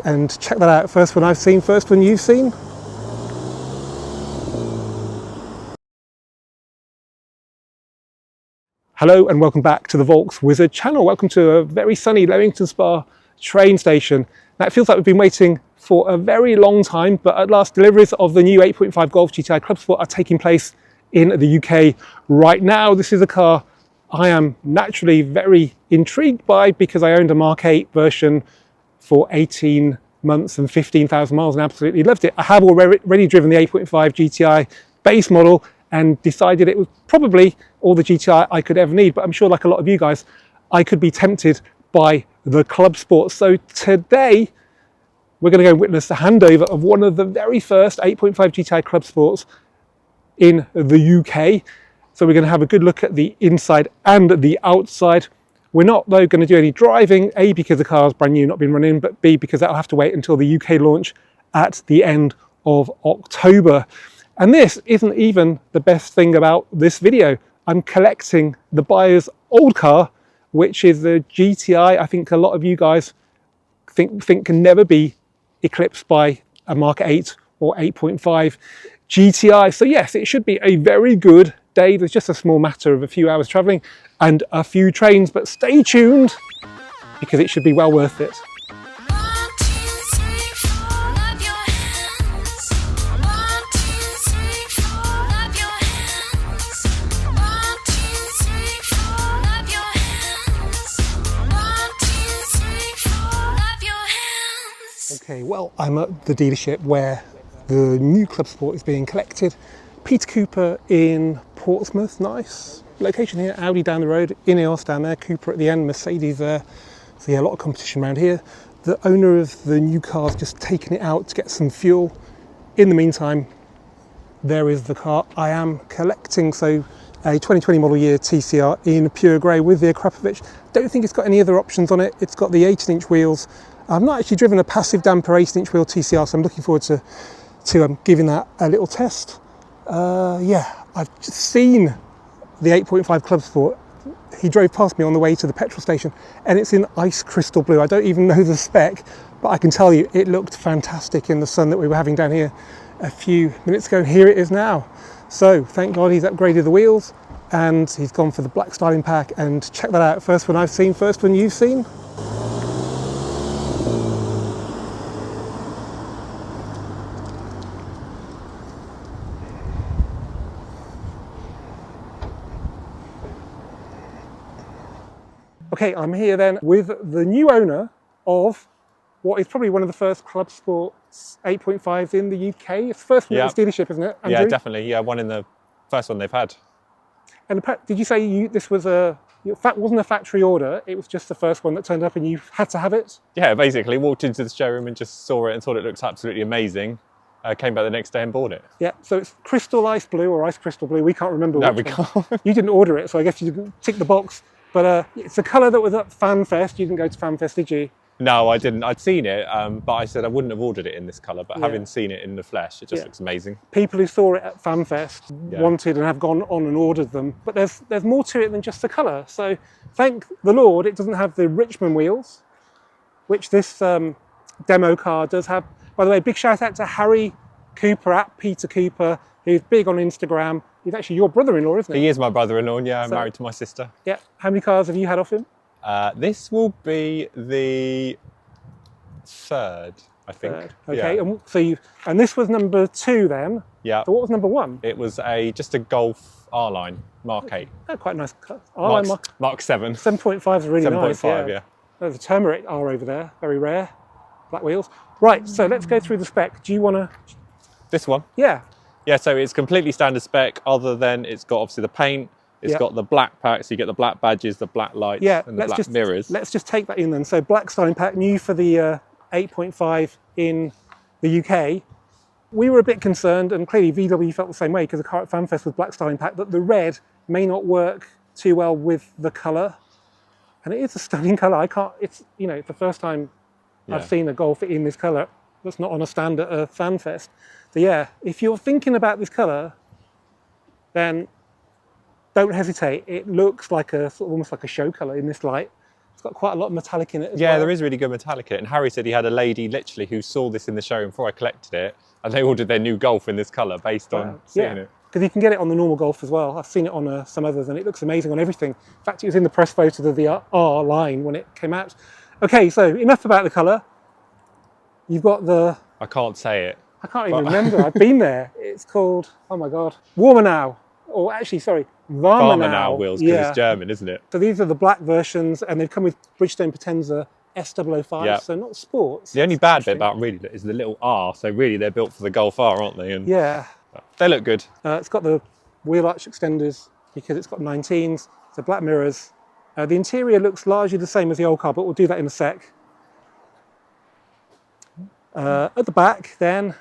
And check that out. First one I've seen, first one you've seen. Hello and welcome back to the Volks Wizard channel. Welcome to a very sunny Leamington Spa train station. Now it feels like we've been waiting for a very long time, but at last deliveries of the new 8.5 Golf GTI Clubsport are taking place in the UK right now. This is a car I am naturally very intrigued by because I owned a Mark 8 version for 18 months and 15,000 miles and absolutely loved it. I have already driven the 8.5 GTI base model and decided it was probably all the GTI I could ever need, but I'm sure like a lot of you guys, I could be tempted by the Clubsport. So today, we're going to go witness the handover of one of the very first 8.5 GTI Clubsports in the UK. So we're going to have a good look at the inside and the outside. We're not, though, going to do any driving, A, because the car's brand new, not been run in, but B, because that'll have to wait until the UK launch at the end of October. And this isn't even the best thing about this video. I'm collecting the buyer's old car, which is the GTI. I think a lot of you guys think can never be eclipsed by a Mark 8 or 8.5 GTI. So yes, it should be a very good day. There's just a small matter of a few hours traveling and a few trains, but stay tuned because it should be well worth it. Okay, well, I'm at the dealership where the new Clubsport is being collected. Peter Cooper in Portsmouth, nice location here. Audi down the road, Ineos down there, Cooper at the end, Mercedes there. So yeah, a lot of competition around here. The owner of the new car's just taken it out to get some fuel. In the meantime, there is the car I am collecting. So a 2020 model year TCR in pure grey with the Akrapovic. Don't think it's got any other options on it. It's got the 18-inch wheels. I've not actually driven a passive damper 18-inch wheel TCR, so I'm looking forward to giving that a little test. Yeah, I've just seen the 8.5 Clubsport. He drove past me on the way to the petrol station and it's in ice crystal blue. I don't even know the spec, but I can tell you it looked fantastic in the sun that we were having down here a few minutes ago. Here it is now. So thank God he's upgraded the wheels and he's gone for the black styling pack. And check that out. First one I've seen, first one you've seen. Okay, I'm here then with the new owner of what is probably one of the first Clubsports 8.5s in the UK. It's the first one at this dealership, isn't it, Andrew? Yeah, definitely. Yeah, one in the first one they've had. And did you say this was wasn't a factory order, it was just the first one that turned up and you had to have it? Yeah, basically walked into the showroom and just saw it and thought it looked absolutely amazing. Came back the next day and bought it. Yeah, so it's crystal ice blue or ice crystal blue. We can't remember No, which we one. can't. You didn't order it, so I guess you didn't tick the box. But it's a colour that was at FanFest. You didn't go to FanFest, did you? No, I didn't. I'd seen it, but I said I wouldn't have ordered it in this colour, but having seen it in the flesh, it just looks amazing. People who saw it at FanFest wanted and have gone on and ordered them, but there's more to it than just the colour. So thank the Lord it doesn't have the Richmond wheels, which this demo car does have. By the way, big shout out to Harry Cooper at Peter Cooper, who's big on Instagram. He's actually your brother-in-law, isn't he? He is my brother-in-law, yeah, I'm married to my sister. Yeah, how many cars have you had off him? This will be the third, I think. Third. Okay, yeah. And this was number 2 then? Yeah. So what was number 1? It was just a Golf R-Line, Mark 8. Oh, quite a nice car. Mark 7. 7.5 is really nice. 7.5, yeah. There's a Turmeric R over there, very rare. Black wheels. Right, so let's go through the spec. Do you want to... This one? Yeah. Yeah, so it's completely standard spec, other than it's got obviously the paint, it's got the black pack, so you get the black badges, the black lights, and the black mirrors. Let's just take that in then. So black styling pack, new for the 8.5 in the UK. We were a bit concerned, and clearly VW felt the same way, because the car at FanFest with black styling pack, that the red may not work too well with the colour. And it is a stunning colour. It's the first time I've seen a Golf in this colour that's not on a stand at a FanFest. So yeah, if you're thinking about this colour, then don't hesitate. It looks like almost like a show colour in this light. It's got quite a lot of metallic in it as well. Yeah, there is really good metallic in it. And Harry said he had a lady literally who saw this in the showroom before I collected it, and they ordered their new Golf in this colour based on seeing it. Because you can get it on the normal Golf as well. I've seen it on some others, and it looks amazing on everything. In fact, it was in the press photos of the R line when it came out. Okay, so enough about the colour. You've got the... I can't say it. I can't even remember. I've been there. It's called, oh my God, Warmer Now. Or actually, sorry, Warmer Now wheels, because it's German, isn't it? So these are the black versions, and they've come with Bridgestone Potenza S005, so not sports. The only bad bit about really is the little R, so really they're built for the Golf R, aren't they? And yeah. They look good. It's got the wheel arch extenders because it's got 19s, so black mirrors. The interior looks largely the same as the old car, but we'll do that in a sec. At the back then,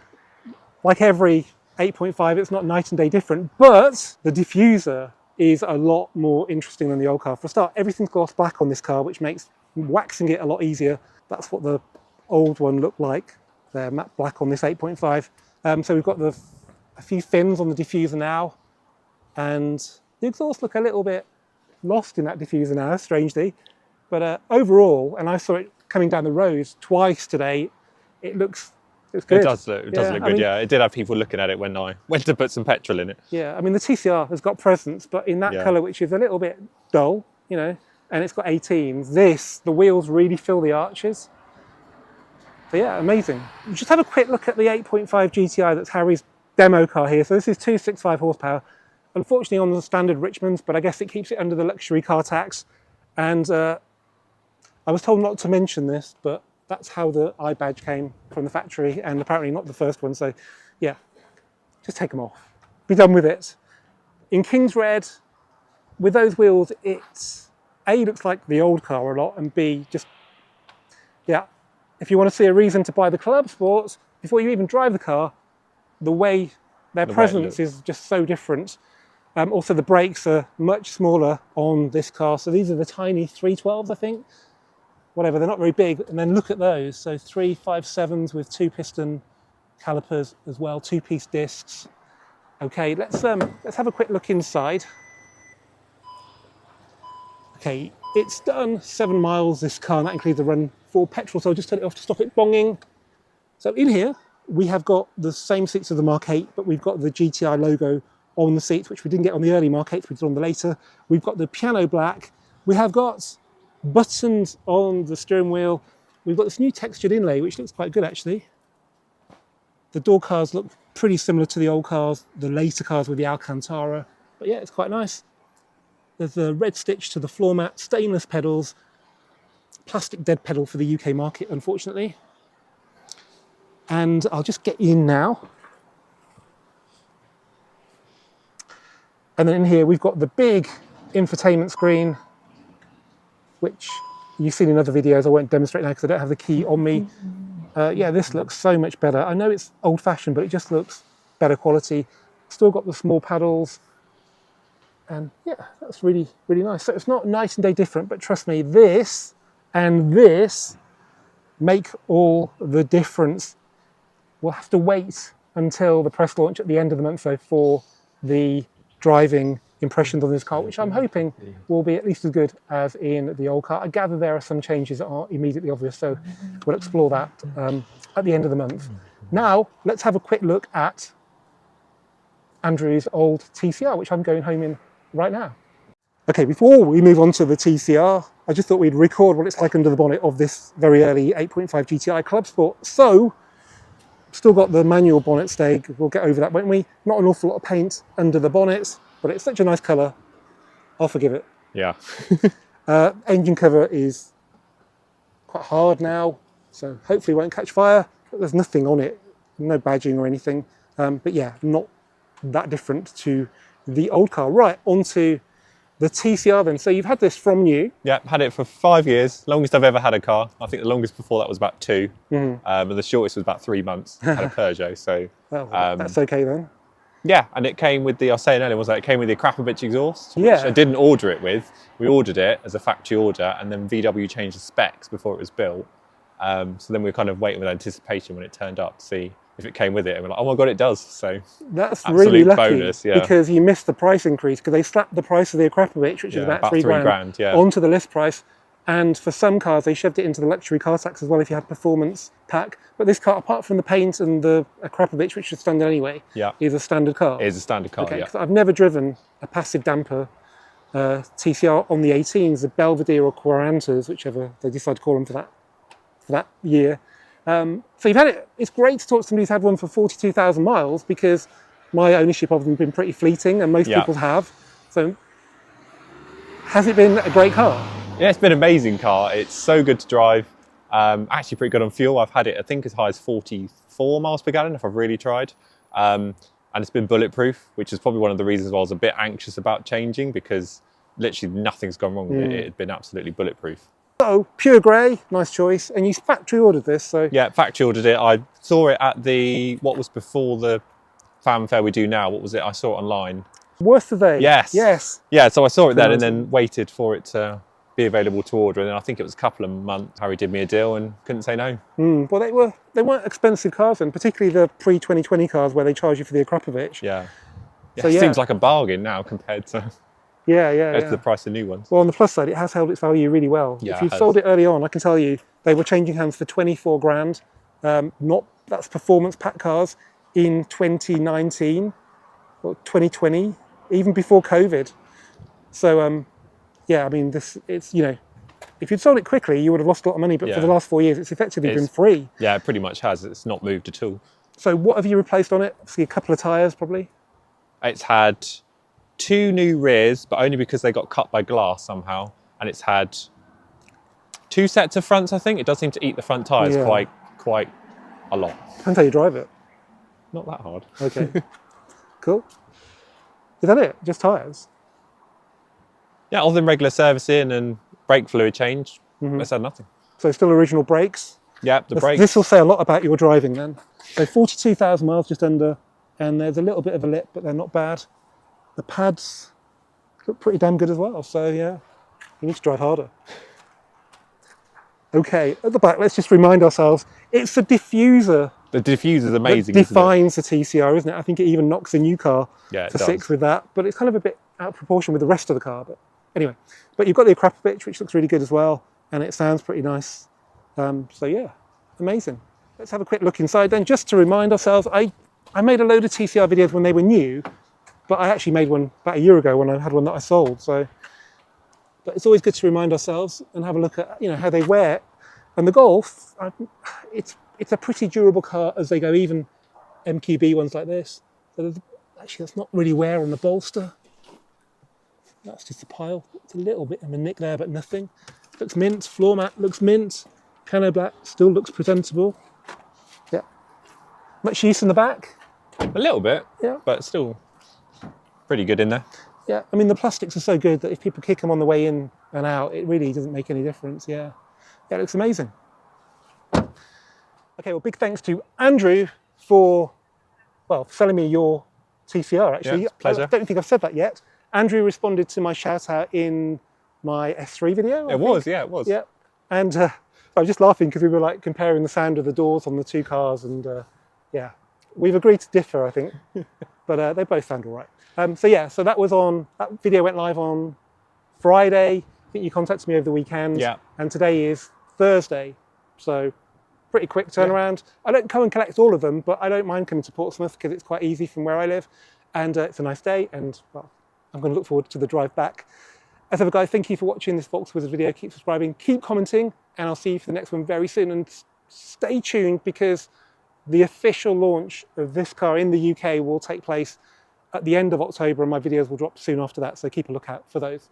like every 8.5, it's not night and day different, but the diffuser is a lot more interesting than the old car. For a start, everything's gloss black on this car, which makes waxing it a lot easier. That's what the old one looked like. They're matte black on this 8.5. So we've got a few fins on the diffuser now, and the exhaust look a little bit lost in that diffuser now, strangely. But overall, and I saw it coming down the road twice today, it looks good. It does look good, yeah. It did have people looking at it when I went to put some petrol in it. Yeah, I mean, the TCR has got presence, but in that colour, which is a little bit dull, you know, and it's got 18s, the wheels really fill the arches. So yeah, amazing. Just have a quick look at the 8.5 GTI that's Harry's demo car here. So this is 265 horsepower. Unfortunately on the standard Richmonds, but I guess it keeps it under the luxury car tax. And I was told not to mention this, but that's how the eye badge came from the factory, and apparently not the first one. So yeah, just take them off. Be done with it. In King's Red, with those wheels, it's A, looks like the old car a lot, and B, just, yeah, if you want to see a reason to buy the Clubsports, before you even drive the car, the way their presence is just so different. Also, the brakes are much smaller on this car. So these are the tiny 312s, I think. Whatever, they're not very big. And then look at those. So 357s with 2-piston calipers as well, 2-piece discs. Okay, let's have a quick look inside. Okay, it's done 7 miles, this car, and that includes the run for petrol. So I'll just turn it off to stop it bonging. So in here, we have got the same seats as the Mk8, but we've got the GTI logo on the seats, which we didn't get on the early Mk8s, we did on the later. We've got the piano black. We have got buttons on the steering wheel. We've got this new textured inlay, which looks quite good actually. The door cars look pretty similar to the old cars, the later cars with the Alcantara, but yeah, it's quite nice. There's a red stitch to the floor mat, stainless pedals, plastic dead pedal for the UK market, unfortunately. And I'll just get in now. And then in here, we've got the big infotainment screen, which you've seen in other videos. I won't demonstrate now because I don't have the key on me. Yeah, this looks so much better. I know it's old-fashioned, but it just looks better quality. Still got the small paddles. And yeah, that's really, really nice. So it's not night and day different, but trust me, this and this make all the difference. We'll have to wait until the press launch at the end of the month, though, for the driving impressions on this car, which I'm hoping will be at least as good as in the old car. I gather there are some changes that aren't immediately obvious, so we'll explore that at the end of the month. Now, let's have a quick look at Andrew's old TCR, which I'm going home in right now. Okay, before we move on to the TCR, I just thought we'd record what it's like under the bonnet of this very early 8.5 GTI Clubsport. So, still got the manual bonnet stag, we'll get over that, won't we? Not an awful lot of paint under the bonnets, but it's such a nice colour, I'll forgive it. Yeah. Engine cover is quite hard now, so hopefully it won't catch fire. But there's nothing on it, no badging or anything. But yeah, not that different to the old car. Right, onto the TCR then. So you've had this from new. Yeah, had it for 5 years. Longest I've ever had a car. I think the longest before that was about 2. And the shortest was about 3 months. I had a Peugeot, so... Well, that's okay then. Yeah, and it came with the, I was saying earlier, it came with the Krapovich exhaust, which Yeah. I didn't order it with. We ordered it as a factory order, and then VW changed the specs before it was built. So then we were kind of waiting with anticipation when it turned up to see if it came with it. And we're like, oh my God, it does. So that's really lucky bonus, yeah. Because you missed the price increase because they slapped the price of the Krapovich, which is about 3 grand, yeah. onto the list price. And for some cars, they shoved it into the luxury car tax as well if you had performance pack. But this car, apart from the paint and the Akrapovic, which is standard anyway, is a standard car. It is a standard car, Okay, yeah. 'cause I've never driven a passive damper TCR on the 18s, the Belvedere or Quarantas, whichever they decide to call them for that year. So you've had it. It's great to talk to somebody who's had one for 42,000 miles, because my ownership of them has been pretty fleeting, and most people have. So has it been a great car? Yeah, it's been an amazing car. It's so good to drive. Actually pretty good on fuel. I've had it, I think, as high as 44 miles per gallon if I've really tried. And it's been bulletproof, which is probably one of the reasons why I was a bit anxious about changing, because literally nothing's gone wrong with it. It had been absolutely bulletproof. So, pure grey, nice choice. And you factory ordered this, so... Yeah, factory ordered it. I saw it at what was before the fanfare we do now. What was it? I saw it online. Worth the day. Yes. Yes. Yeah, so I saw it then and then waited for it to be available to order. And then I think it was a couple of months, Harry did me a deal and couldn't say no. Well, they weren't expensive cars then, particularly the pre-2020 cars where they charge you for the Akrapovic. Yeah. So, it seems like a bargain now compared to... Yeah. the price of new ones. Well, on the plus side, it has held its value really well. Yeah, if you sold it early on, I can tell you, they were changing hands for 24 grand. That's performance pack cars in 2019 or 2020, even before COVID. So, yeah, I mean, it's, you know, if you'd sold it quickly, you would have lost a lot of money, but for the last 4 years, it's effectively been free. Yeah, it pretty much has. It's not moved at all. So what have you replaced on it? Obviously, a couple of tyres, probably. It's had 2 new rears, but only because they got cut by glass somehow. And it's had 2 sets of fronts, I think. It does seem to eat the front tyres quite a lot. Depends how you drive it. Not that hard. Okay. Cool. Is that it? Just tyres? Yeah, other than regular servicing and brake fluid change, it's had nothing. So still original brakes? Yeah, the brakes. This will say a lot about your driving then. So 42,000 miles just under, and there's a little bit of a lip, but they're not bad. The pads look pretty damn good as well. So yeah, you need to drive harder. Okay, at the back, let's just remind ourselves, it's the diffuser. The diffuser's amazing, that defines the TCR, isn't it? I think it even knocks a new car for 6 with that, but it's kind of a bit out of proportion with the rest of the car. But anyway, but you've got the Akrapovic, which looks really good as well, and it sounds pretty nice. So yeah, amazing. Let's have a quick look inside then, just to remind ourselves. I made a load of TCR videos when they were new, but I actually made one about a year ago when I had one that I sold. So, but it's always good to remind ourselves and have a look at, you know, how they wear. And the Golf, it's a pretty durable car as they go, even MQB ones like this. So actually, that's not really wear on the bolster. That's just a pile. It's a little bit of a nick there, but nothing. Looks mint. Floor mat looks mint. Piano black still looks presentable. Yeah. Much use in the back. A little bit, yeah, but still pretty good in there. Yeah, I mean, the plastics are so good that if people kick them on the way in and out, it really doesn't make any difference. Yeah, it looks amazing. Okay, well, big thanks to Andrew for, well, selling me your TCR, actually. Yeah, pleasure. I don't think I've said that yet. Andrew responded to my shout out in my S3 video. It was. Yeah, and I was just laughing because we were like comparing the sound of the doors on the 2 cars, and yeah, we've agreed to differ, I think, but they both sound all right. So yeah, so that video went live on Friday. I think you contacted me over the weekend. Yeah. And today is Thursday, so pretty quick turnaround. Yeah. I don't come and collect all of them, but I don't mind coming to Portsmouth because it's quite easy from where I live, and it's a nice day, and well, I'm going to look forward to the drive back. As ever, guys, thank you for watching this Volkswagen video. Keep subscribing, keep commenting, and I'll see you for the next one very soon. And stay tuned, because the official launch of this car in the UK will take place at the end of October, and my videos will drop soon after that, so keep a lookout for those.